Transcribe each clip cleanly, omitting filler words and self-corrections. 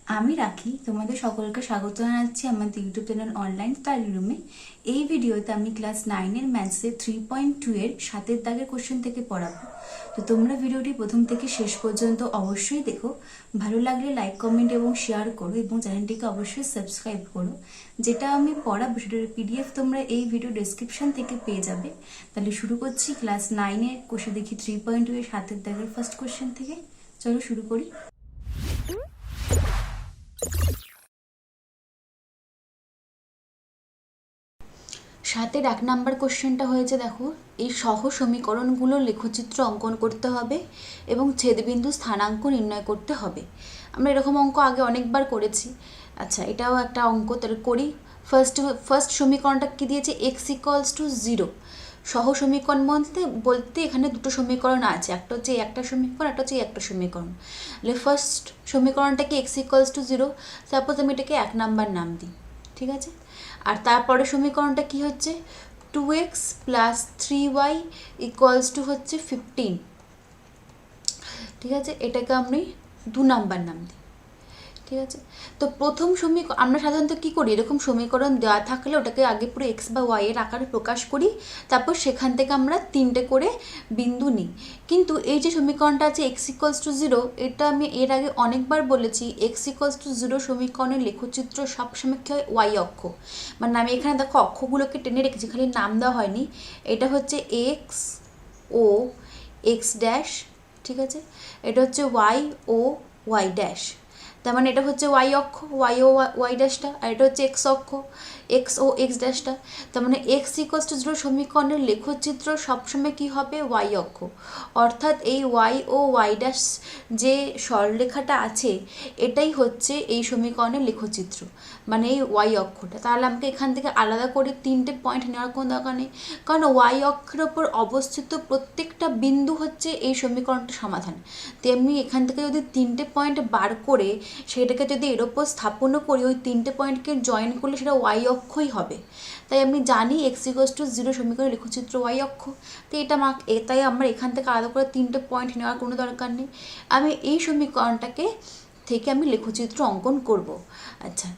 আমি রাখি তোমাদের সকলকে স্বাগত জানাচ্ছি আমাদের ইউটিউব চ্যানেল অনলাইন স্টাডি রুমে। এই ভিডিওতে আমি ক্লাস 9-এর ম্যাথসের 3.2 এর 7-এর দাগের কোশ্চেন থেকে পড়াবো। তো তোমরা ভিডিওটি প্রথম থেকে শেষ পর্যন্ত অবশ্যই দেখো। ভালো লাগলে লাইক, কমেন্ট এবং শেয়ার করো এবং চ্যানেলটিকে অবশ্যই সাবস্ক্রাইব করো। যেটা আমি পড়াবো সেটার পিডিএফ তোমরা এই ভিডিও ডেসক্রিপশন থেকে পেয়ে যাবে। তাহলে শুরু করছি ক্লাস 9-এর কোশ্চেন দেখি 3.2 এর 7-এর দাগের ফার্স্ট কোশ্চেন থেকে। চলো শুরু করি। সাতের 1 নাম্বার কোশ্চেনটা হয়েছে, দেখো এই সহ সমীকরণগুলোর লেখচিত্র অঙ্কন করতে হবে এবং ছেদবিন্দু স্থানাঙ্ক নির্ণয় করতে হবে। আমরা এরকম অঙ্ক আগে অনেকবার করেছি। আচ্ছা, এটাও একটা অঙ্ক, তাহলে করি। ফার্স্ট সমীকরণটা কি দিয়েছে? x=0। সহ সমীকরণ বলতে বলতে এখানে দুটো সমীকরণ আছে, একটা হচ্ছে একটা সমীকরণ, একটা হচ্ছে একটা সমীকরণ। তাহলে ফার্স্ট সমীকরণটাকে x=0, সাপোজ আমি এটাকে 1 নাম্বার নাম দিই, ঠিক আছে। আর তারপরে সমীকরণটা কি হচ্ছে? 2x + 3y হচ্ছে 15, ঠিক আছে। এটাকে আমি 2 নাম্বার নাম দিই, ঠিক আছে। তো প্রথম সমীকরণ আমরা সাধারণত কী করি, এরকম সমীকরণ দেওয়া থাকলে ওটাকে আগে পুরো এক্স বা ওয়াই এর আকারে প্রকাশ করি, তারপর সেখান থেকে আমরা 3টে করে বিন্দু নিই। কিন্তু এই যে সমীকরণটা আছে x=0, এটা আমি এর আগে অনেকবার বলেছি, x=0 সমীকরণের লেখচিত্র সবসময় কী হয়? ওয়াই অক্ষ। মানে আমি এখানে দেখো অক্ষগুলোকে টেনে রেখেছি, খালি নাম দেওয়া হয়নি। এটা হচ্ছে এক্স ও এক্স ড্যাশ, ঠিক আছে। এটা হচ্ছে ওয়াই ও ওয়াই ড্যাশ। তার মানে এটা হচ্ছে ওয়াই অক্ষ, ওয়াই ও ওয়াই ড্যাশটা, আর এটা হচ্ছে এক্স অক্ষ, এক্স ও এক্স ড্যাশটা। তার মানে x=0 সমীকরণের লেখচিত্র সবসময় কী হবে? ওয়াই অক্ষ। অর্থাৎ এই ওয়াই ও ওয়াই ড্যাশ যে সরলরেখাটা আছে, এটাই হচ্ছে এই সমীকরণের লেখচিত্র, মানে এই ওয়াই অক্ষটা। তাহলে আমাকে এখান থেকে আলাদা করে 3টে পয়েন্ট নেওয়ার কোনো দরকার নেই, কারণ ওয়াই অক্ষের ওপর অবস্থিত প্রত্যেকটা বিন্দু হচ্ছে এই সমীকরণটা সমাধান। তেমনি এখান থেকে যদি 3টে পয়েন্ট বার করে সেটাকে যদি এর ওপর স্থাপনও করি, ওই 3টে পয়েন্টকে জয়েন করলে সেটা ওয়াই অক্ষই হবে। তাই আমি জানি x=0 সমীকরণের লেখচিত্র ওয়াই অক্ষ। তো তাই আমার এখান থেকে আলাদা করে 3টে পয়েন্ট নেওয়ার কোনো দরকার নেই। আমি এই সমীকরণটাকে থেকে আমি লেখচিত্র অঙ্কন করব। আচ্ছা,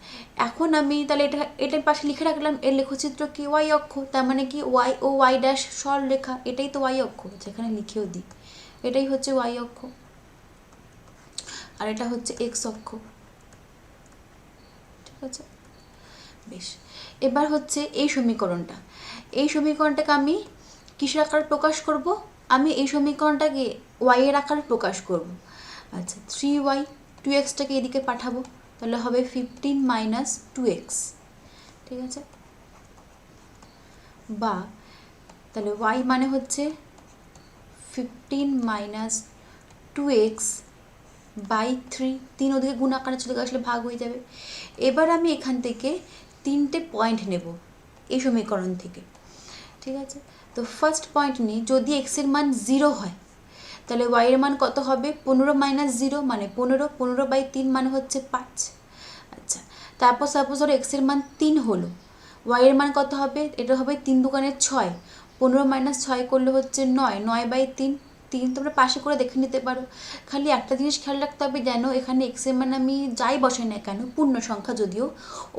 এখন আমি তাহলে এটার পাশে লিখে রাখলাম এর লেখচিত্র কি? ওয়াই অক্ষ। তার মানে কি ওয়াই ও ওয়াই ড্যাশ সরলরেখা, এটাই তো ওয়াই অক্ষ। যেখানে লিখেও দিই, এটাই হচ্ছে ওয়াই অক্ষ, আর এটা হচ্ছে এক্স অক্ষ, ঠিক আছে। বেশ, এবার হচ্ছে এই সমীকরণটাকে আমি কিসের আকারে প্রকাশ করব? আমি এই সমীকরণটাকে ওয়াই এর আকারে প্রকাশ করব। আচ্ছা, 3y, 2xটাকে এদিকে পাঠাবো, তাহলে হবে 15 - 2x, ঠিক আছে। বা তাহলে y মানে হচ্ছে 15 - 2x বাই 3, 3 ওদিকে গুণ আকারে চলে আসলে ভাগ হয়ে যাবে। এবার আমি এখান থেকে 3টে পয়েন্ট নেব এই সমীকরণ থেকে, ঠিক আছে। তো ফার্স্ট পয়েন্ট নিই, যদি এক্সের মান 0 হয় তাহলে ওয়াই এর মান কত হবে? 15 - 0 মানে 15, 15/3 মানে হচ্ছে 5। আচ্ছা, তারপর সাপোজ ধরো এক্সের মান 3 হলো, ওয়াই এর মান কত হবে? এটা হবে 3 দুগুণে 6, 15 - 6 করলে হচ্ছে 9, 9/3, 3। তোমরা পাশে করে দেখে নিতে পারো। খালি একটা জিনিস খেয়াল রাখতে হবে, যেন এখানে এক্সের মান আমি যাই বসাই না কেন পূর্ণ সংখ্যা, যদিও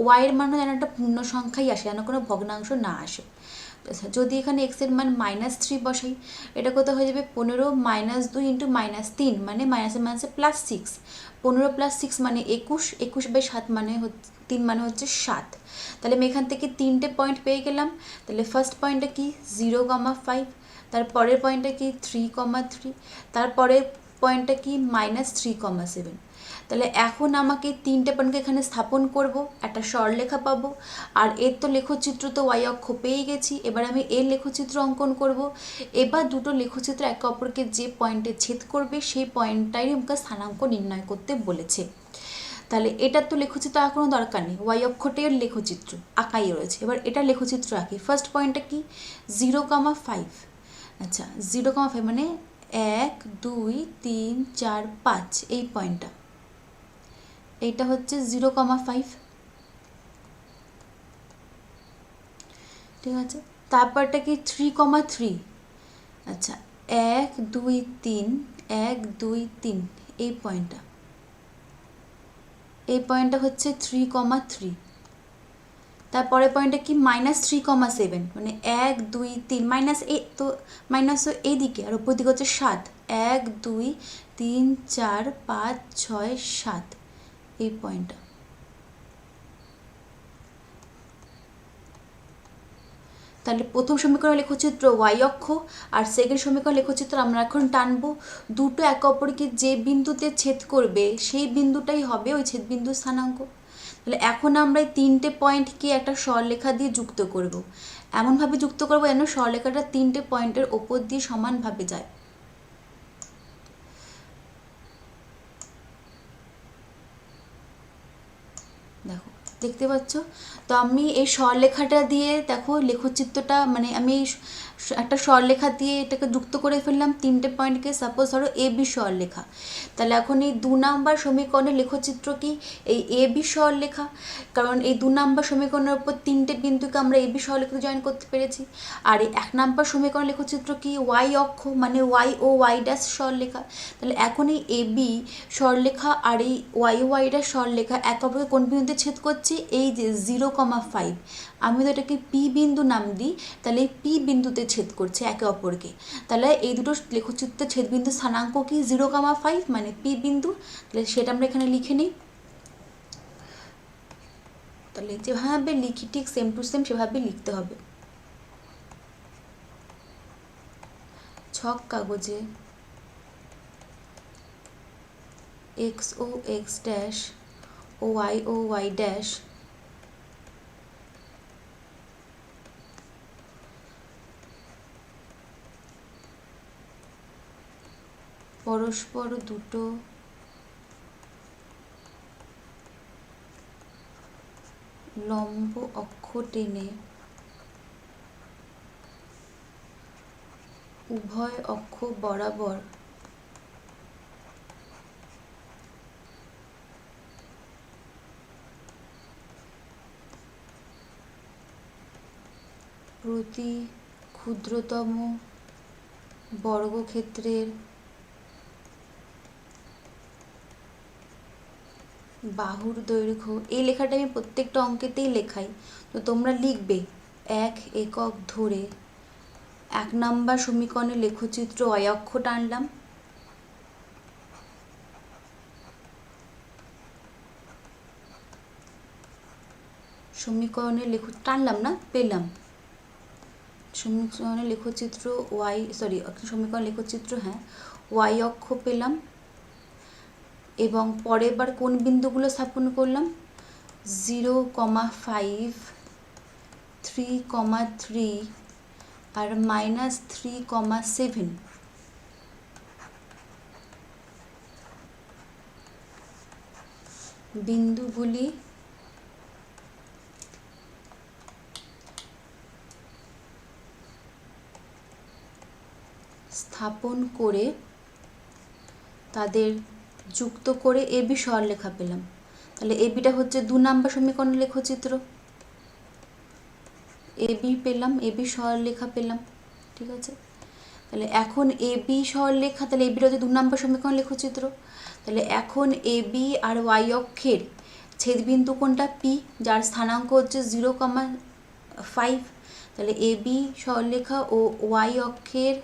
ওয়াই এর মানও যেন একটা পূর্ণ সংখ্যাই আসে, যেন কোনো ভগ্নাংশ না আসে। আচ্ছা, যদি এখানে এক্সের মান -3 বসাই, এটা কত হয়ে যাবে? 15 - 2 × -3 মানে মাইনাসে মাইনাসে +6, 15 + 6 মানে 21, 21/7 মানে 3 মানে হচ্ছে 7। তাহলে আমি এখান থেকে 3টে পয়েন্ট পেয়ে গেলাম। তাহলে ফার্স্ট পয়েন্টটা কি? 0,5, তারপরের পয়েন্টটা কি? 3,3, তারপরের পয়েন্টটা কি? -3,7। তাহলে এখন আমাকে 3টে পয়েন্টকে এখানে স্থাপন করব, একটা সরলরেখা পাবো। আর এর তো লেখচিত্র তো ওয়াই অক্ষ পেয়ে গেছি, এবার আমি এর লেখচিত্র অঙ্কন করব। এবার দুটো লেখচিত্র একে অপরকে যে পয়েন্টে ছেদ করবে সেই পয়েন্টটাই আমাকে স্থানাঙ্ক নির্ণয় করতে বলেছে। তাহলে এটার তো লেখচিত্র আঁকার কোনো দরকার নেই, ওয়াই অক্ষটার লেখচিত্র আঁকাই রয়েছে। এবার এটার লেখচিত্র আঁকি। ফার্স্ট পয়েন্টটা কি? 0,5। আচ্ছা, 0,5 মানে 1 2 3 4 5, এই পয়েন্টটা, এইটা হচ্ছে 0,5, ঠিক আছে। তারপরটা কি? 3,3। আচ্ছা, 1 2 3, 1 2 3, এই পয়েন্টটা, এই পয়েন্টটা হচ্ছে 3,3। তারপরে পয়েন্টটা কি -3,7, মানে 1 2 3 মাইনাস এ, তো মাইনাস এইদিকে আর উপর দিকে হচ্ছে 7, 1 2 3 4 5 6 7, এই পয়েন্টটা। তাহলে প্রথম সমীকরণ লেখচিত্র ওয়াই অক্ষ, আর সেকেন্ড সমীকরণ লেখচিত্র আমরা এখন টানবো। দুটো একে অপরকে যে বিন্দুতে ছেদ করবে সেই বিন্দুটাই হবে ওই ছেদবিন্দুর স্থানাঙ্ক। তাহলে এখন আমরা এই তিনটে পয়েন্টকে একটা সরলরেখা দিয়ে যুক্ত করব। এমনভাবে যুক্ত করবো যেন সরলরেখাটা তিনটে পয়েন্টের ওপর দিয়ে সমানভাবে যায়। দেখো, দেখতে পাচ্ছ? তো আমি এই সরলরেখাটা দিয়ে দেখো লেখচিত্রটা, মানে আমি একটা সরলরেখা দিয়ে এটাকে যুক্ত করে ফেললাম তিনটে পয়েন্টকে। সাপোজ ধরো এ বি সরলরেখা, তাহলে এখন এই 2 নাম্বার সমীকরণের লেখচিত্র কি এই এ বি সরলরেখা, কারণ এই 2 নাম্বার সমীকরণের উপর তিনটে বিন্দুকে আমরা এ বি সরলরেখাতে জয়েন করতে পেরেছি। আর এই 1 নাম্বার সমীকরণ লেখচিত্র কি ওয়াই অক্ষ, মানে ওয়াই ও ওয়াই ড্যাশ সরলরেখা। তাহলে এখন এই এ বি সরলরেখা আর এই ওয়াই ড্যাশ সরলরেখা একে অপরকে কোন বিন্দুতে ছেদ করছে, এই যে 0,5। আমি তো এটাকে পি বিন্দু নাম দিই, তাহলে এই পি বিন্দুতে ছেদ করছে একে অপরকে। তাহলে এই দুটো লেখচিত্রের ছেদবিন্দু স্থানাঙ্ক কি 0,5, মানে পি বিন্দু। তাহলে সেটা আমরা এখানে লিখে নিই। তাহলে যেভাবে লিখি ঠিক সেম টু সেম সেভাবে লিখতে হবে। ছক কাগজে এক্স ও x dash O Y dash পরস্পর দুটো লম্ব অক্ষ টেনে উভয় অক্ষ বরাবর প্রতি ক্ষুদ্রতম বর্গক্ষেত্রের বাহুর দৈর্ঘ্য। এই লেখাটা আমি প্রত্যেকটা অঙ্কেতেই লেখাই, তো তোমরা লিখবে 1 একক ধরে 1 নাম্বার সমীকরণের লেখচিত্র ওয়াই অক্ষ টানলাম, সমীকরণের টানলাম না, পেলাম সমীকরণের লেখচিত্র সমীকরণ লেখচিত্র, হ্যাঁ, ওয়াই অক্ষ পেলাম। এবং পরের বার কোন বিন্দুগুলো স্থাপন করলাম, 0,5, 3,3 আর -3,7 বিন্দুগুলি স্থাপন করে তাদের যুক্ত করে এ বি সরলরেখা পেলাম। তাহলে এ বিটা হচ্ছে 2 নাম্বার সমীকরণের লেখচিত্র, এ বি পেলাম, এ বি সরলরেখা পেলাম, ঠিক আছে। তাহলে এখন এ বি সরলরেখা, তাহলে এ বিটা হচ্ছে 2 নাম্বার সমীকরণ লেখচিত্র। তাহলে এখন এ বি আর ওয়াই অক্ষের ছেদবিন্দু কোনটা, পি, যার স্থানাঙ্ক হচ্ছে 0,5। তাহলে এ বি সরলরেখা ও ওয়াই অক্ষের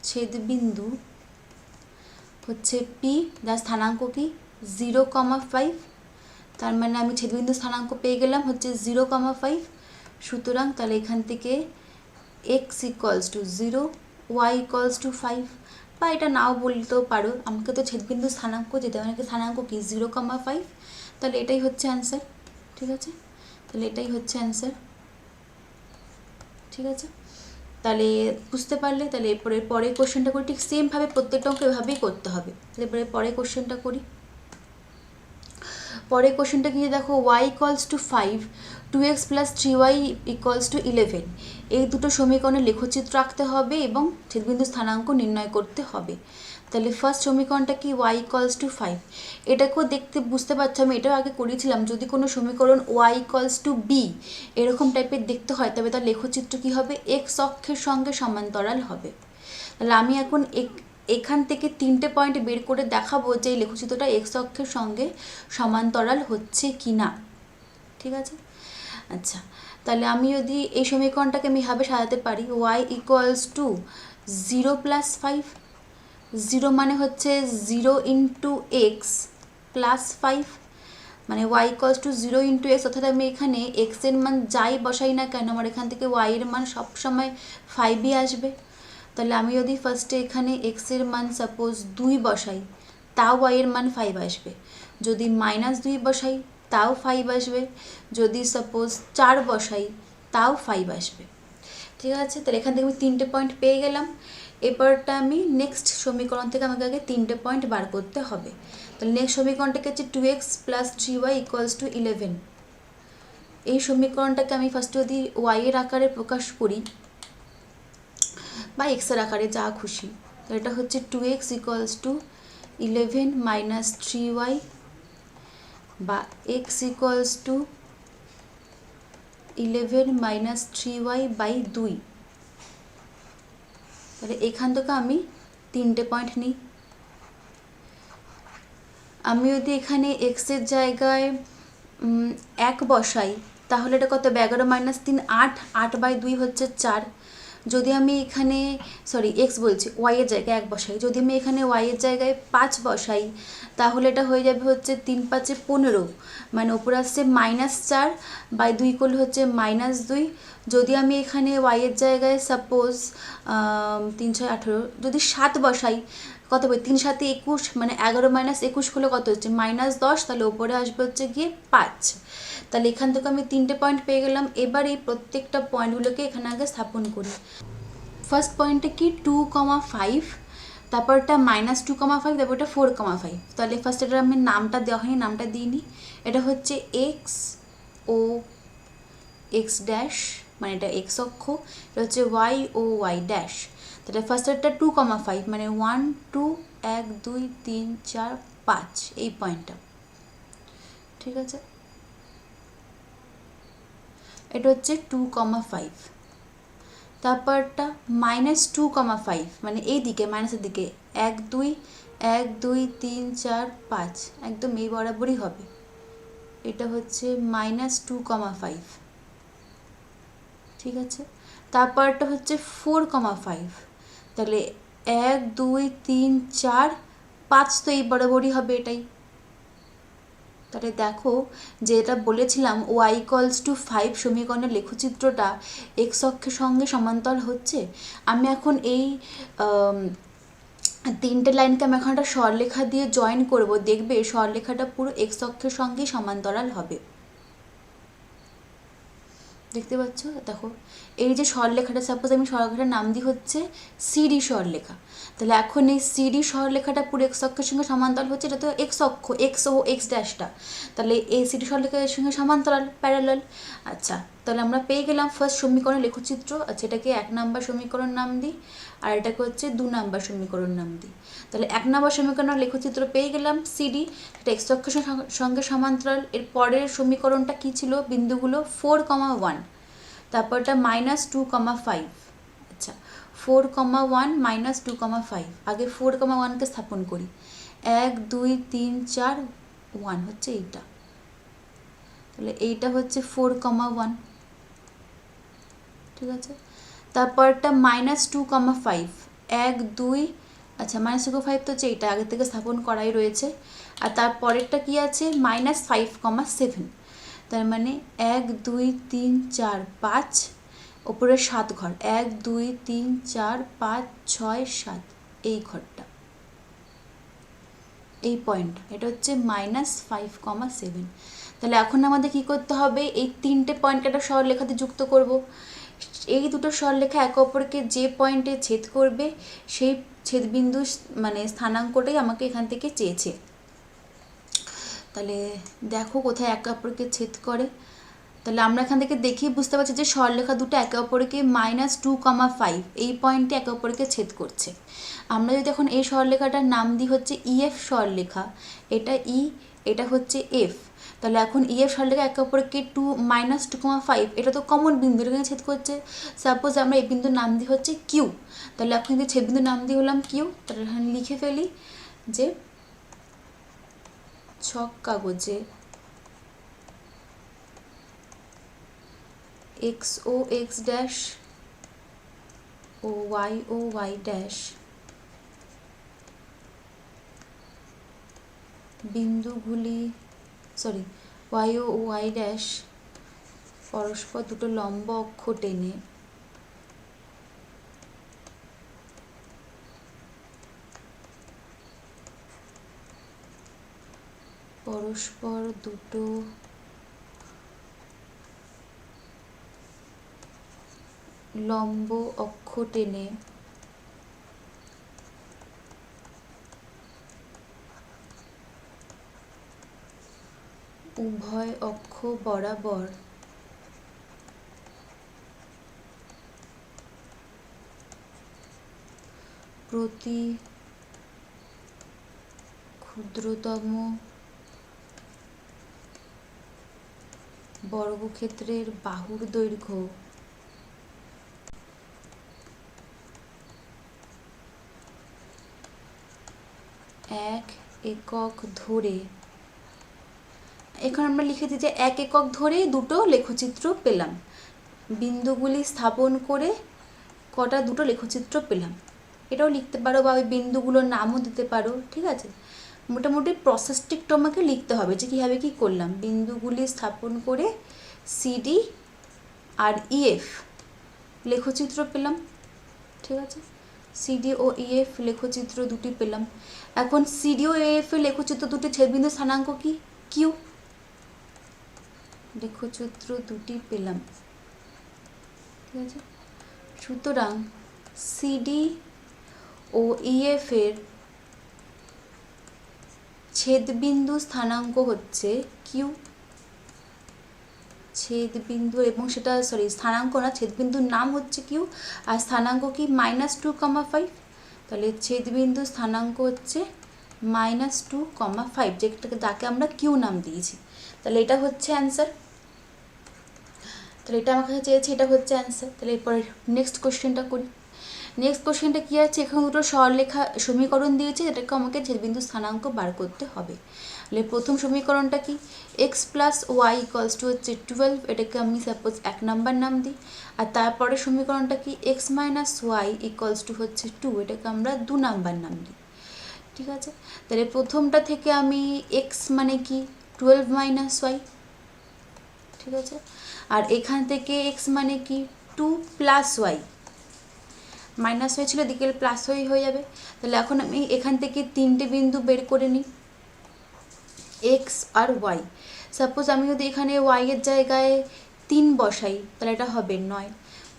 ছেদবিন্দু হচ্ছে পি, যার স্থানাঙ্ক কি 0,5। তার মানে আমি ছেদবিন্দু স্থানাঙ্ক পেয়ে গেলাম হচ্ছে 0,5। সুতরাং তাহলে এখান থেকে x = 0, y = 5, বা এটা নাও বলতেও পারো, আমাকে তো ছেদবিন্দু স্থানাঙ্ক যেতে হবে, স্থানাঙ্ক কি 0,5। তাহলে এটাই হচ্ছে অ্যান্সার, ঠিক আছে। তাহলে এটাই হচ্ছে অ্যান্সার, ঠিক আছে। তাহলে বুঝতে পারলে। তাহলে এরপরে পরের কোশ্চেনটা করি, ঠিক সেমভাবে প্রত্যেকটা অঙ্ক এভাবেই করতে হবে। এরপরে পরের কোশ্চেনটা করি। পরের কোশ্চেনটা কি, দেখো y = 5, 2x + 3y = 11, এই দুটো সমীকরণের লেখচিত্র আঁকতে হবে এবং ছেদবিন্দু স্থানাঙ্ক নির্ণয় করতে হবে। তাহলে ফার্স্ট সমীকরণটা কি, y = 5। এটাকেও দেখতে বুঝতে পারছো, আমি এটাও আগে করেছিলাম। যদি কোনো সমীকরণ y = b এরকম টাইপের দেখতে হয়, তবে তার লেখচিত্র কি হবে, x অক্ষের সঙ্গে সমান্তরাল হবে। তাহলে আমি এখন এখান থেকে 3টে পয়েন্ট বের করে দেখাবো যে এই লেখচিত্রটা এক্স অক্ষের সঙ্গে সমান্তরাল হচ্ছে কি না। ঠিক আছে, আচ্ছা তাহলে আমি যদি এই সমীকরণটাকে আমি এভাবে সাজাতে পারি, y ইকুয়ালস টু 0 প্লাস 5, 0 মানে হচ্ছে 0 ইন্টু এক্স প্লাস 5, মানে y equals to 0 into x, অর্থাৎ আমি এখানে এক্স এর মান যাই বসাই না কেন আমার এখান থেকে y এর মান সবসময় 5ই আসবে। তাহলে আমি যদি ফার্স্টে এখানে এক্স এর মান সাপোজ 2 বসাই তাও y এর মান 5 আসবে, যদি -2 বসাই তাও 5 আসবে, যদি সাপোজ 4 বসাই তাও 5 আসবে। ঠিক আছে, তাহলে এখান থেকে আমি 3টে পয়েন্ট পেয়ে গেলাম। এবারটা আমি নেক্সট সমীকরণ থেকে আমাকে আগে 3টে পয়েন্ট বার করতে হবে। তাহলে নেক্সট সমীকরণটাকে হচ্ছে 2x plus 3y equals to 11। এই সমীকরণটাকে আমি ফার্স্ট যদি y এর আকারে প্রকাশ করি বা এক্স এর আকারে যা খুশি, তো এটা হচ্ছে 2x equals to 11 minus 3y বা x equals to 11 minus 3y by 2। তাহলে এখান থেকে আমি 3টে পয়েন্ট নিই। আমি যদি এখানে x এর জায়গায় 1 বসাই তাহলে এটা কত হবে, 11 মাইনাস 3 8, 8 বাই 2 হচ্ছে 4। যদি আমি এখানে x বলছি y এর জায়গায় 1 বসাই, যদি আমি এখানে y এর জায়গায় 5 বসাই তাহলে এটা হয়ে যাবে হচ্ছে 3 5 15, মানে ওপরে আসছে -4 বাই 2 করলে হচ্ছে -2। যদি আমি এখানে y এর জায়গায় সাপোজ 3 6 18, যদি 7 বসাই কত হবে, 3 7 21, মানে 11 মাইনাস 21 করলে কত হচ্ছে -10, তাহলে ওপরে আসবে হচ্ছে গিয়ে 5। তাহলে এখান থেকে আমি 3টে পয়েন্ট পেয়ে গেলাম। এবার এই প্রত্যেকটা পয়েন্টগুলোকে এখানে আগে স্থাপন করি। ফার্স্ট পয়েন্টে কি 2,5, তারপরটা -2,5, তারপরটা 4,5। তাহলে ফার্স্ট এটা আমি নামটা দেওয়া হয়নি, নামটা দিইনি। এটা হচ্ছে এক্স ও এক্স ড্যাশ, মানে এটা এক্স অক্ষ, এটা হচ্ছে ওয়াই ও ওয়াই ড্যাশ। তাহলে ফার্স্ট একটা 2,5 মানে 1 2 1 2 3 4 5 এই পয়েন্টটা। ঠিক আছে, এটা হচ্ছে 2,5। তারপরটা -2,5 মানে এই দিকে মাইনাসের দিকে 1 2 1 2 3 4 5 একদম এই বরাবরই হবে। এটা হচ্ছে -2,5। ঠিক আছে, তারপরটা হচ্ছে 4,5, তাহলে 1 2 3 4 5 তো এই বরাবরই হবে এটাই। তাহলে দেখো যে এটা বলেছিলাম y ইকুয়ালস টু 5 সমীকরণের লেখচিত্রটা এক্স অক্ষের সঙ্গে সমান্তরাল হচ্ছে। আমি এখন এই 3টে লাইনকে আমি এখন একটা সরলেখা দিয়ে জয়েন করব, দেখবে সরলেখাটা পুরো এক্স অক্ষের সঙ্গেই সমান্তরাল হবে। দেখতে পাচ্ছ, দেখো এই যে সরলেখাটা, সাপোজ আমি সরলেখাটার নাম দিই হচ্ছে সিডি সরলেখা। তাহলে এখন এই সিডি সরলেখাটা পুরো এক্স অক্ষের সঙ্গে সমান্তরাল হচ্ছে, এটা তো এক্স অক্ষ, এক্স ও এক্স ড্যাশটা, তাহলে এই সিডি সরলেখার সঙ্গে সমান্তরাল প্যারালাল। আচ্ছা, তাহলে আমরা পেয়ে গেলাম ফার্স্ট সমীকরণের লেখচিত্র। আচ্ছা, এটাকে 1 নম্বর সমীকরণ নাম দিই আর এটাকে হচ্ছে 2 নম্বর সমীকরণ নাম দিই। তাহলে 1 নম্বর সমীকরণের লেখচিত্র পেয়ে গেলাম সিডি, এটা এক্স অক্ষের সঙ্গে সমান্তরাল। এর পরের সমীকরণটা কি ছিল, বিন্দুগুলো 4,1, তারপরটা -2,5। আচ্ছা, 4,1 -2,5, আগে 4,1কে স্থাপন করি, 1 2 3 4 1 হচ্ছে এইটা। তাহলে এইটা হচ্ছে 4,1। ঠিক আছে, তারপরটা -2,5 1 2, আচ্ছা -2,5 তো হচ্ছে এইটা আগে থেকে স্থাপন করাই রয়েছে। আর তারপরেরটা কি আছে, -5,7, তার মানে 1 2 3 4 5, ওপরে 7 ঘর, 1 2 3 4 5 6 7, এই ঘরটা, এই পয়েন্ট, এটা হচ্ছে -5,7। তাহলে এখন আমাদের কি করতে হবে, এই 3টে পয়েন্টকে একটা সরলরেখাতে যুক্ত করব। এই দুটো সরলরেখা একে অপরকে যে পয়েন্টে ছেদ করবে সেই ছেদবিন্দু মানে স্থানাঙ্কটাই আমাকে এখান থেকে চেয়েছে। তাহলে দেখো কোথায় একে অপরকে ছেদ করে। তাহলে আমরা এখান থেকে দেখেই বুঝতে পারছি যে সরলরেখা দুটো একে অপরকে -2,5 এই পয়েন্টে একে অপরকে ছেদ করছে। আমরা যদি এখন এই সরলরেখাটার নাম দিই হচ্ছে ইএফ সরলরেখা, এটা ই, এটা হচ্ছে এফ, তাহলে এখন ইএফ সরলরেখা একে অপরকে -2,5 এটা তো কমন বিন্দু, এখানে ছেদ করছে। সাপোজ আমরা এই বিন্দুর নাম দিই হচ্ছে কিউ, তাহলে এখন যদি ছেদ বিন্দুর নাম দিয়ে হলাম কিউ, তাহলে এখানে লিখে ফেলি যে ছক কাগজে এক্স ও x dash O Y dash বিন্দুগুলি ওয়াই ও ওয়াই ড্যাশ পরস্পর দুটো লম্ব অক্ষ টেনে পরস্পর দুটো লম্ব অক্ষ টেনে উভয় অক্ষ বরাবর প্রতি ক্ষুদ্রতম বর্গক্ষেত্রের বাহুর দৈর্ঘ্য এক একক ধরে, এখন আমরা লিখেছি যে 1 একক ধরেই দুটো লেখচিত্র পেলাম, বিন্দুগুলি স্থাপন করে কটা দুটো লেখচিত্র পেলাম, এটাও লিখতে পারো বা ওই বিন্দুগুলোর নামও দিতে পারো। ঠিক আছে, মোটামুটি প্রসেসটি একটু আমাকে লিখতে হবে যে কীভাবে কী করলাম। বিন্দুগুলি স্থাপন করে সিডি আর ইএফ লেখচিত্র পেলাম। ঠিক আছে, সিডি ও ইএফ লেখচিত্র দুটি পেলাম। এখন সিডি ও ইএফ এর লেখচিত্র দুটি ছেদবিন্দু স্থানাঙ্ক কি কিউ, লেখচিত্র দুটি পেলাম। ঠিক আছে, সুতরাং সিডি ও ইএফ এর ছেদবিন্দু স্থানাঙ্ক হচ্ছে কিউ, ছেদবিন্দু, এবং সেটা স্থানাঙ্ক না, ছেদবিন্দুর নাম হচ্ছে কিউ আর স্থানাঙ্ক কি -2,5, তাহলে ছেদবিন্দু স্থানাঙ্ক হচ্ছে -2,5, যেটাকে যাকে আমরা কিউ নাম দিয়েছি। তাহলে এটা হচ্ছে অ্যান্সার, তাহলে এটা আমার কাছে চেয়েছে, এটা হচ্ছে অ্যান্সার। তাহলে এরপরে নেক্সট কোশ্চেনটা করি। নেক্সট কোশ্চেনটা কী আছে, এখানে দুটো সরলরেখা সমীকরণ দিয়েছে, এটাকে আমাকে ছেদবিন্দু স্থানাঙ্ক বার করতে হবে। তাহলে প্রথম সমীকরণটা কি, x plus y equals to হচ্ছে 12, এটাকে আমি সাপোজ 1 নাম্বার নাম দিই। আর তারপরে সমীকরণটা কি, x minus y equals to হচ্ছে 2, এটাকে আমরা 2 নাম্বার নাম দিই। ঠিক আছে, তাহলে প্রথমটা থেকে আমি এক্স মানে কি 12 মাইনাস ওয়াই, ঠিক আছে, আর এখান থেকে এক্স মানে কি 2 প্লাস ওয়াই, মাইনাস হয়েছিল দিকে প্লাস হয়ে যাবে। তাহলে এখন আমি এখান থেকে 3টে বিন্দু বের করে নিই, এক্স আর ওয়াই। সাপোজ আমি যদি এখানে ওয়াইয়ের জায়গায় 3 বসাই তাহলে এটা হবে 9,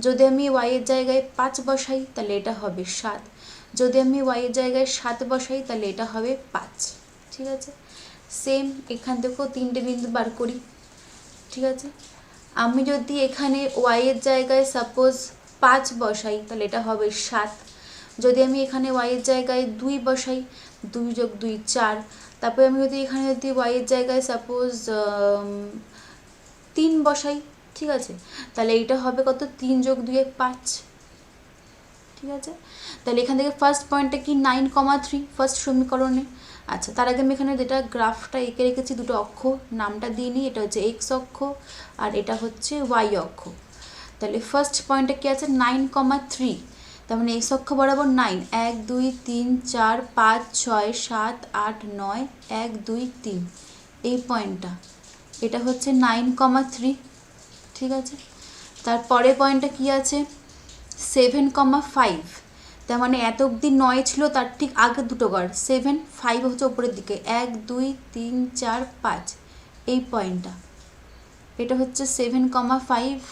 যদি আমি ওয়াইয়ের জায়গায় 5 বসাই তাহলে এটা হবে 7, যদি আমি ওয়াইয়ের জায়গায় 7 বসাই তাহলে এটা হবে 5। ঠিক আছে, সেম এখান থেকেও 3টে বিন্দু বার করি। ঠিক আছে, আমি যদি এখানে ওয়াইয়ের জায়গায় সাপোজ 5 বসাই তাহলে এটা হবে 7, যদি আমি এখানে ওয়াইয়ের জায়গায় 2 বসাই, 2 যোগ 2 4, তারপরে আমি যদি এখানে ওয়াইয়ের জায়গায় সাপোজ 3 বসাই, ঠিক আছে, তাহলে এইটা হবে কত, 3 যোগ 2 5। ঠিক আছে, তাহলে এখান থেকে ফার্স্ট পয়েন্টটা কি 9,3 ফার্স্ট সমীকরণে। আচ্ছা, তার আগে আমি এখানে যেটা গ্রাফটা এঁকে রেখেছি দুটো অক্ষ, নামটা দিয়ে নিই, এটা হচ্ছে এক্স অক্ষ আর এটা হচ্ছে ওয়াই অক্ষ। তাহলে ফার্স্ট পয়েন্টটা কি আছে 9,3, তার মানে এক্স অক্ষ বরাবর 9, 1 2 3 4 5 6 7 8 9, 1 2 3, এই পয়েন্টটা, এটা হচ্ছে 9,3। ঠিক আছে, তারপরে পয়েন্টটা কি আছে 7,5, তার মানে এত অবধি 9 ছিল, তার ঠিক আগের দুটো ঘর 7, 5 হচ্ছে ওপরের দিকে, 1 2 3 4 5, এই পয়েন্টটা, এটা হচ্ছে 7,5।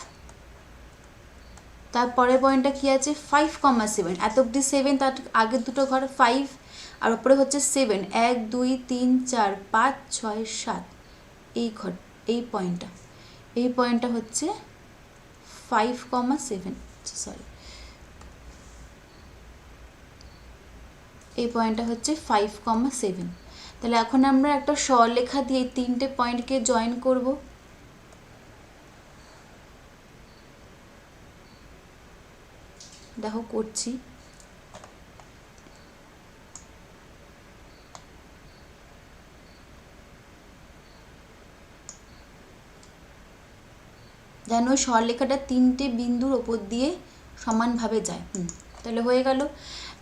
তারপরে পয়েন্টটা কি আছে 5,7, এত অবধি 7, তার আগের দুটো ঘর 5 আর ওপরে হচ্ছে 7, 1 2 3 4 5 6 7, এই ঘর, এই পয়েন্টটা, এই পয়েন্টটা হচ্ছে 5,7, সরি, এই পয়েন্টটা হচ্ছে 5,7। তাহলে এখন আমরা একটা সরলরেখা দিয়ে তিনটে পয়েন্টকে জয়েন করব। দেখো করছি। যেন সরলরেখাটা তিনটে বিন্দুর ওপর দিয়ে সমানভাবে যায়। তাহলে হয়ে গেল।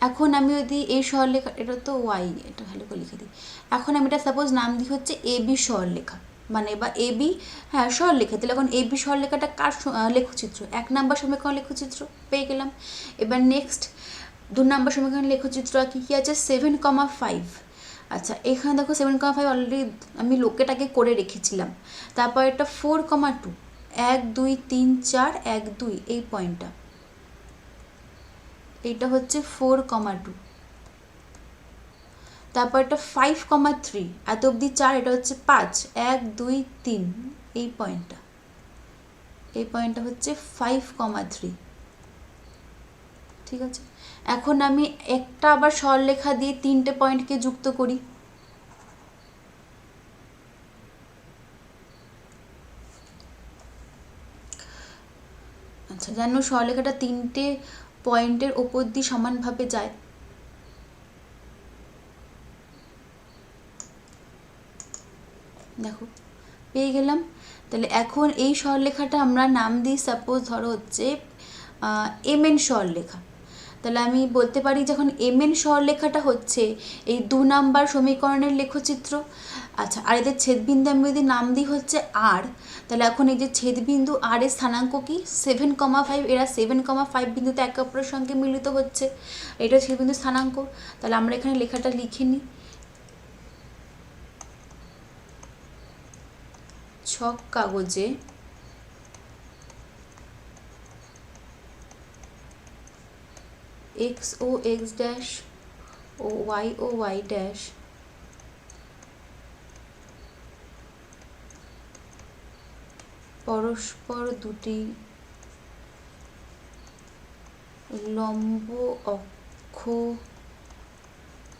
এখন আমি যদি এই সরলরেখা, এটা তো ওয়াই, এটা ভালো করে লিখে দিই। এখন আমি এটা সাপোজ নাম দিই হচ্ছে এবি সরলরেখা, মানে বা এবি, হ্যাঁ সরলরেখা। তাহলে এখন এবি সরলরেখাটা কার লেখচিত্র? 1 নম্বর সমীকরণ লেখচিত্র পেয়ে গেলাম। এবার নেক্সট 2 নম্বর সমীকরণ লেখচিত্র কী কী আছে? 7,5। আচ্ছা, এখানে দেখো 7,5 অলরেডি আমি লোকেটাকে করে রেখেছিলাম। তারপর এটা 4,2, 1 2 3 4 1 2, এই পয়েন্টটা, এইটা হচ্ছে 4,2। তারপর এটা 5,3, এত অবধি 4, এটা হচ্ছে 5, 1 2 3, এই পয়েন্টটা, এই পয়েন্টটা হচ্ছে 5,3। ঠিক আছে, এখন আমি একটা আবার সরলরেখা দিয়ে তিনটে পয়েন্টকে যুক্ত করি। আচ্ছা, যেন সরলরেখাটা তিনটে পয়েন্টের ওপর দিয়ে সমানভাবে যায়। দেখো পেয়ে গেলাম। তাহলে এখন এই সরলরেখাটা আমরা নাম দিই, সাপোজ ধরো হচ্ছে এমএন সরলরেখা। তাহলে আমি বলতে পারি যখন এমএন সরলরেখাটা হচ্ছে এই 2 নাম্বার সমীকরণের লেখচিত্র। আচ্ছা, আর এদের ছেদবিন্দু আমি যদি নাম দিই হচ্ছে আর, তাহলে এখন এই যে ছেদবিন্দু আর এর স্থানাঙ্ক কি? 7,5। এরা 7,5 বিন্দুতে একে অপরের সঙ্গে মিলিত হচ্ছে, এটা ছেদবিন্দু স্থানাঙ্ক। তাহলে আমরা এখানে লেখাটা লিখে নিই। ছক কাগজে এক্স ও x dash O Y dash পরস্পর দুটি লম্ব অক্ষ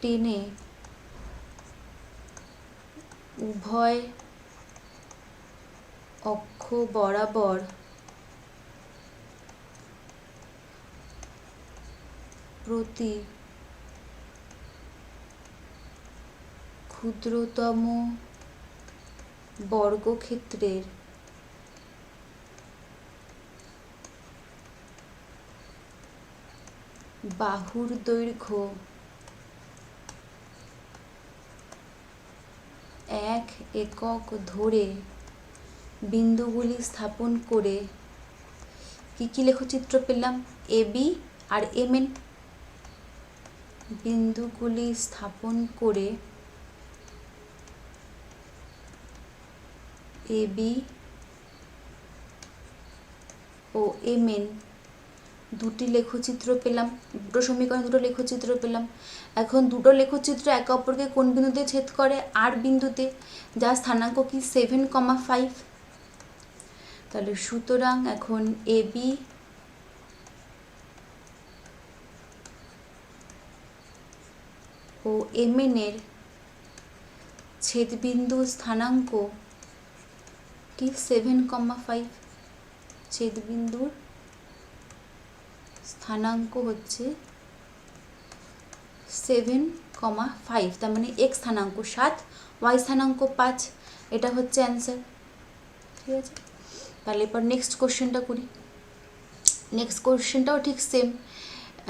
টেনে উভয় অক্ষ বরাবর প্রতি ক্ষুদ্রতম বর্গক্ষেত্রের বাহুর দৈর্ঘ্য 1 একক ধরে বিন্দুগুলি স্থাপন করে কি কি লেখচিত্র পেলাম? এবি আর এমএন বিন্দুগুলি স্থাপন করে এবি ও এমএন দুটি লেখচিত্র পেলাম, দুটো সমীকরণ, দুটো লেখচিত্র পেলাম। এখন দুটো লেখচিত্র একে অপরকে কোন বিন্দুতে ছেদ করে? আর বিন্দুতে, যার স্থানাঙ্ক কি? 7,5। তাহলে সুতরাং এখন এবি ও এমএন এর ছেদবিন্দু স্থানাঙ্ক কি? 7,5। ছেদবিন্দুর স্থানাঙ্ক হচ্ছে 7,5। তার মানে এক্স স্থানাঙ্ক 7, ওয়াই স্থানাঙ্ক 5। এটা হচ্ছে অ্যান্সার। ঠিক আছে, তাহলে এবার নেক্সট কোশ্চেনটা করি। নেক্সট কোশ্চেনটাও ঠিক সেম।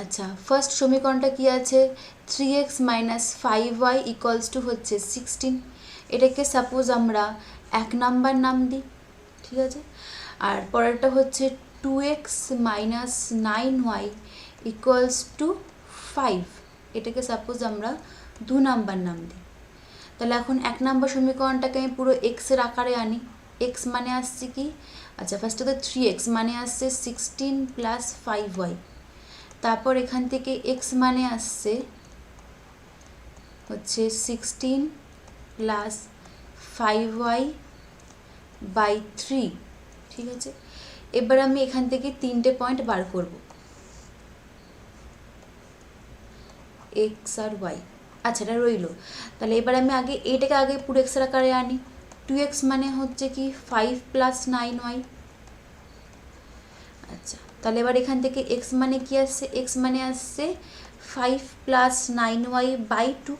আচ্ছা, ফার্স্ট সমীকরণটা কি আছে? 3x - 5y = হচ্ছে 16। এটাকে সাপোজ আমরা 1 নাম্বার নাম দিই। ঠিক আছে, আর পরেরটা হচ্ছে 2x - 9y = 5। এটাকে সাপোজ আমরা 2 নাম্বার নাম দিই। তাহলে এখন 1 নাম্বার সমীকরণটাকে আমি পুরো এক্সের আকারে আনি। এক্স মানে আসছে কি? আচ্ছা, ফার্স্টে তো 3x মানে আসছে 16 + 5y। তারপর এখান থেকে এক্স মানে আসছে হচ্ছে 16 + 5y/3। ঠিক আছে, এবার আমি এখান থেকে 3টে পয়েন্ট বার করব, এক্স আর ওয়াই। আচ্ছা, এটা রইল। তাহলে এবার আমি এটাকে আগে পুরো এক্সের আকারে আনি। 2x মানে হচ্ছে কি 5 + 9y। আচ্ছা, তাহলে এবার এখান থেকে এক্স মানে কি আসছে, এক্স মানে আসছে 5 + 9y/2।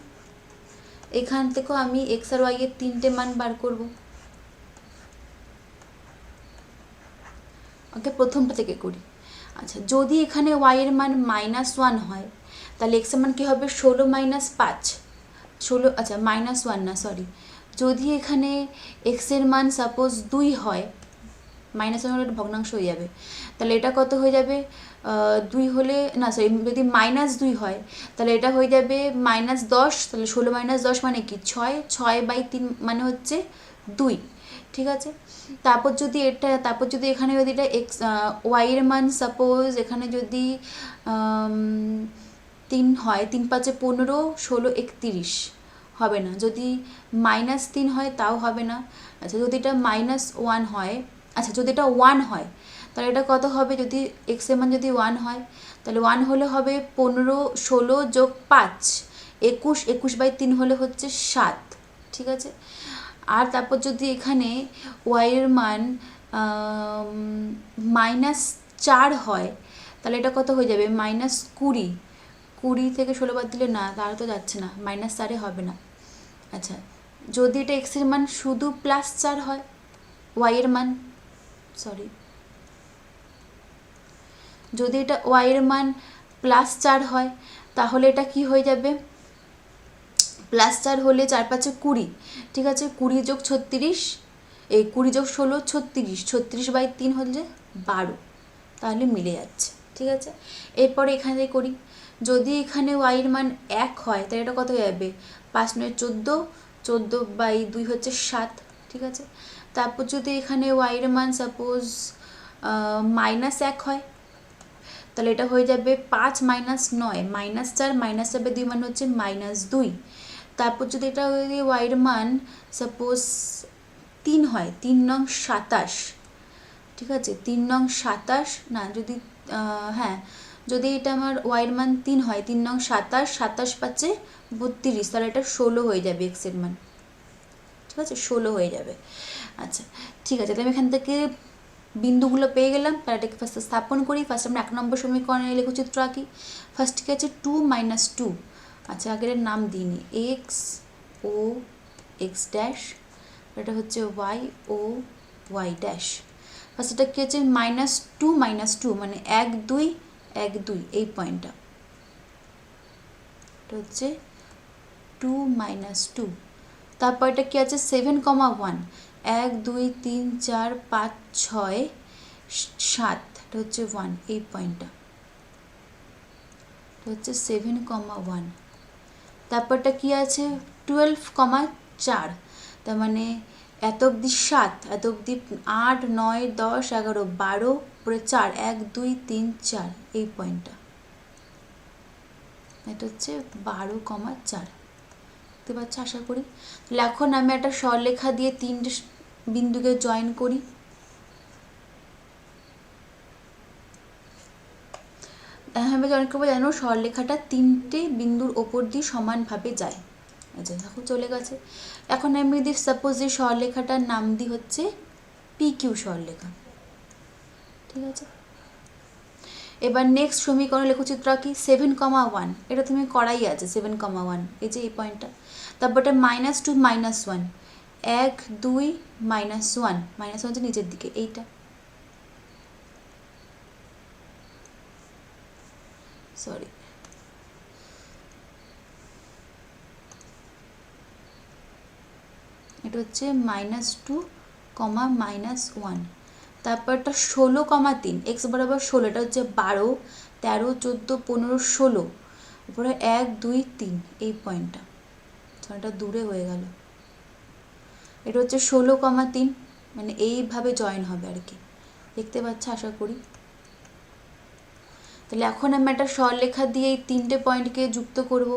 এখান থেকেও আমি এক্স আর ওয়াই এর 3টে মান বার করব। ওকে, প্রথমটা থেকে করি। আচ্ছা, যদি এখানে ওয়াই এর মান -1 হয়, তাহলে এক্স এর মান কী হবে, 16 - 5, 16, আচ্ছা -1 না, সরি, যদি এখানে এক্স এর মান সাপোজ 2 হয়, -1 হলে ভগ্নাংশ হয়ে যাবে, তাহলে এটা কত হয়ে যাবে, 2 হলে না, সরি, যদি -2 হয় তাহলে এটা হয়ে যাবে -10, তাহলে 16 - 10 মানে কি 6, 6/3 মানে হচ্ছে 2। ঠিক আছে, তারপর যদি এখানে যদি এটা এক্স ওয়াই এর মান সাপোজ এখানে যদি 3 হয়, 3 × 5 = 15, 16, 31 হবে না। যদি -3 হয় তাও হবে না। আচ্ছা, যদি এটা -1 হয়, আচ্ছা যদি এটা 1 হয় তাহলে এটা কত হবে, যদি এক্স এর মান যদি 1 হয় তাহলে 1 হলে হবে 15, 16 + 5, 21, 21/3 হলে হচ্ছে 7। ঠিক আছে, আর তারপর যদি এখানে ওয়াই এর মান -4 হয় তাহলে এটা কত হয়ে যাবে, -20, 20 থেকে 16 বাদ দিলে না, তাহলে তো যাচ্ছে না, -4 হবে না। আচ্ছা, যদি এটা এক্স এর মান শুধু +4 হয়, ওয়াই এর মান, সরি, যদি এটা ওয়াই এর মান +4 হয় তাহলে এটা কি হয়ে যাবে, +4 হলে 4 × 5 = 20। ঠিক আছে, 20 + 36, এই 20 + 16 36, 36/3 হলে 12, তাহলে মিলে যাচ্ছে। ঠিক আছে, এরপরে এখানে করি, যদি এখানে ওয়াই এর মান 1 হয় তাহলে এটা কত হয়ে যাবে, 5 × 9 = 14, 14/2 হচ্ছে 7। ঠিক আছে, তারপর যদি এখানে ওয়াই এর মান সাপোজ -1 হয় তাহলে এটা হয়ে যাবে 5 - 9, -4, -4/2 মানে হচ্ছে -2। তারপর যদি এটা যদি ওয়াই এর মান সাপোজ 3 হয়, 3 নং 27, ঠিক আছে, 3 নং 27 না, যদি হ্যাঁ, যদি এটা আমার ওয়াই এর মান 3 হয়, 3 নং 27, 27 × 5 = 32, তাহলে এটা 16 হয়ে যাবে এক্স এর মান। ঠিক আছে, 16 হয়ে যাবে। আচ্ছা, ঠিক আছে, তাহলে আমি এখান থেকে বিন্দুগুলো পেয়ে গেলাম, তাহলে এটাকে ফার্স্টে স্থাপন করি। ফার্স্ট আমরা 1 নম্বর সমীকরণে লেখচিত্র আঁকি। ফার্স্ট কি আছে, 2 - 2, আচ্ছা আগের নাম দিইনি, এক্স ও এক্স ড্যাশ, এটা হচ্ছে ওয়াই ও ওয়াই ড্যাশ। ফার্স্ট এটা কি আছে, -2 - 2 মানে 1 2 1 2, এই পয়েন্টটা, এটা হচ্ছে 2 - 2। তারপর এটা কি আছে, 7, 1, 1 2 3 4 5 6 7, এটা হচ্ছে 1, এই পয়েন্টটা, এটা হচ্ছে 7, 1। তারপরটা কি আছে, 12, 4, তার মানে এত অবধি 7, এত অবধি 8 9 10 11 12, পরে 4, 1 2 3 4, এই পয়েন্টটা, এটা হচ্ছে 12, 4। দেখতে পাচ্ছ আশা করি। তাহলে এখন আমি একটা সরলরেখা দিয়ে 3টে বিন্দুকে জয়েন করি। আমি জয়েন করবো, জানো সরলরেখাটা 3টে বিন্দুর ওপর দিয়ে সমানভাবে যায়। আচ্ছা দেখো চলে গেছে। এখন আমি যদি সাপোজ এই সরলরেখাটার নাম দিই হচ্ছে PQ সরলরেখা। ঠিক আছে, এবার নেক্সট সমীকরণ লেখচিত্র আঁকি, 7, 1, এটা তুমি করাই আছে, 7, 1, এই যে এই পয়েন্টটা। তারপর এটা -2 - 1, 1 2 -1, -1 হচ্ছে নিচের দিকে, এইটা, সরি, এটা হচ্ছে -2, -1। তারপরটা 16, 3, এক্স বরাবর 16, এটা হচ্ছে 12 13 14 15 16, উপরে 1 2 3, এই পয়েন্টটা, এটা দূরে হয়ে গেল। এটা হচ্ছে 16, 3, মানে এইভাবে জয়েন হবে আর কি, দেখতে পাচ্ছ আশা করি। তাহলে এখন আমি একটা সরলরেখা দিয়ে এই 3টে পয়েন্টকে যুক্ত করব,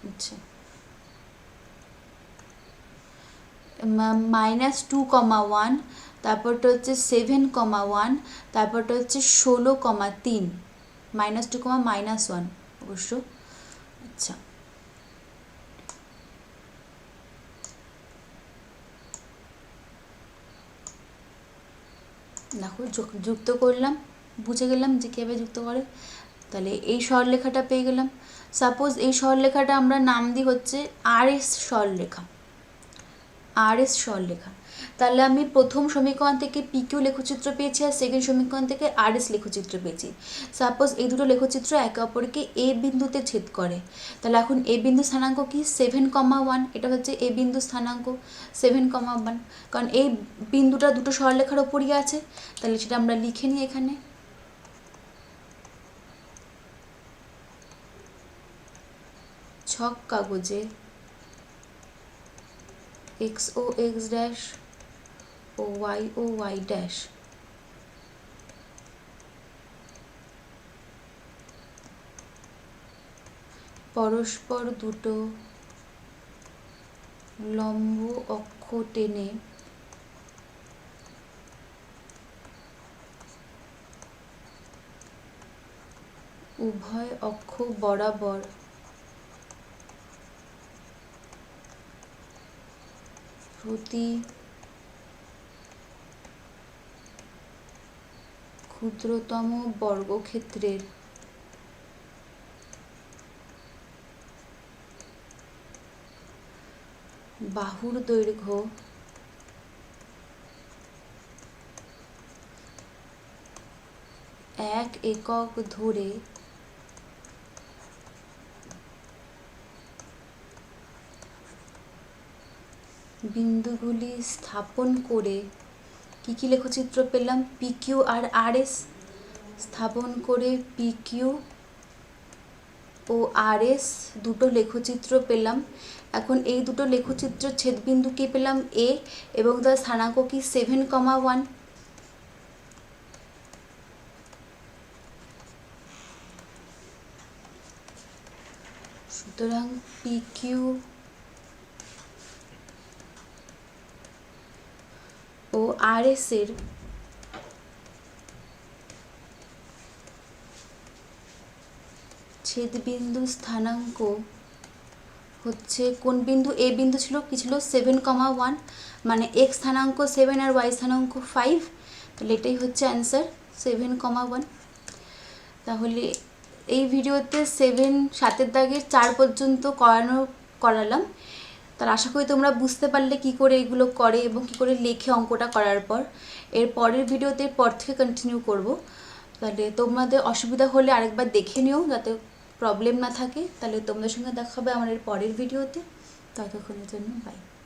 আচ্ছা -2,1, তারপরটা হচ্ছে 7,1, তারপরটা হচ্ছে 16,3, -2, -1 অবশ্য। আচ্ছা, দেখো যুক্ত করলাম, বুঝে গেলাম যে কীভাবে যুক্ত করে। তাহলে এই সরলরেখাটা পেয়ে গেলাম। সাপোজ এই সরলরেখাটা আমরা নাম দিই হচ্ছে RS সরলরেখা, RS সরলরেখা। তাহলে আমি প্রথম সমীকরণ থেকে PQ লেখচিত্র পেয়েছি আর সেকেন্ড সমীকরণ থেকে RS লেখচিত্র পেয়েছি। সাপোজ এই দুটো লেখচিত্র একে অপরকে A বিন্দুতে ছেদ করে, তাহলে এখন A বিন্দু স্থানাঙ্ক কি 7,1, এটা হচ্ছে A বিন্দু স্থানাঙ্ক 7,1, কারণ এই বিন্দুটা দুটো সরলরেখার ওপরই আছে, তাহলে সেটা আমরা লিখে নিই এখানে। ছক কাগজে x ও x dash O y dash পরস্পর দুটো লম্ব অক্ষ টেনে উভয় অক্ষ বরাবর প্রতি ক্ষুদ্রতম বর্গক্ষেত্রের বাহুর দৈর্ঘ্য 1 একক ধরে বিন্দুগুলি স্থাপন করে কি কি লেখচিত্র পেলাম? PQ আর RS স্থাপন করে PQ ও RS দুটো লেখচিত্র পেলাম। এখন এই দুটো লেখচিত্র ছেদবিন্দু কি পেলাম? A, এবং তার স্থানাঙ্ক কি 7,1। সুতরাং PQ ও RS এর ছেদবিন্দু স্থানাঙ্ক হচ্ছে কোন বিন্দু? A বিন্দু ছিল কি ছিল? 7,1, মানে x স্থানাঙ্ক 7 আর y স্থানাঙ্ক 5, তাহলে এটাই হচ্ছে অ্যান্সার 7,1। তাহলে এই ভিডিওতে 7 দাগের 4 পর্যন্ত করালাম। তার আশা করি তোমরা বুঝতে পারলে কি করে এগুলো করে এবং কি করে লেখে অঙ্কটা করার পর। এর পরের ভিডিওতে পর থেকে কন্টিনিউ করব। তাহলে তোমাদের অসুবিধা হলে আরেকবার দেখে নিও যাতে প্রবলেম না থাকে। তাহলে তোমাদের সঙ্গে দেখা হবে আমার এর পরের ভিডিওতে। ততক্ষণের জন্য বাই।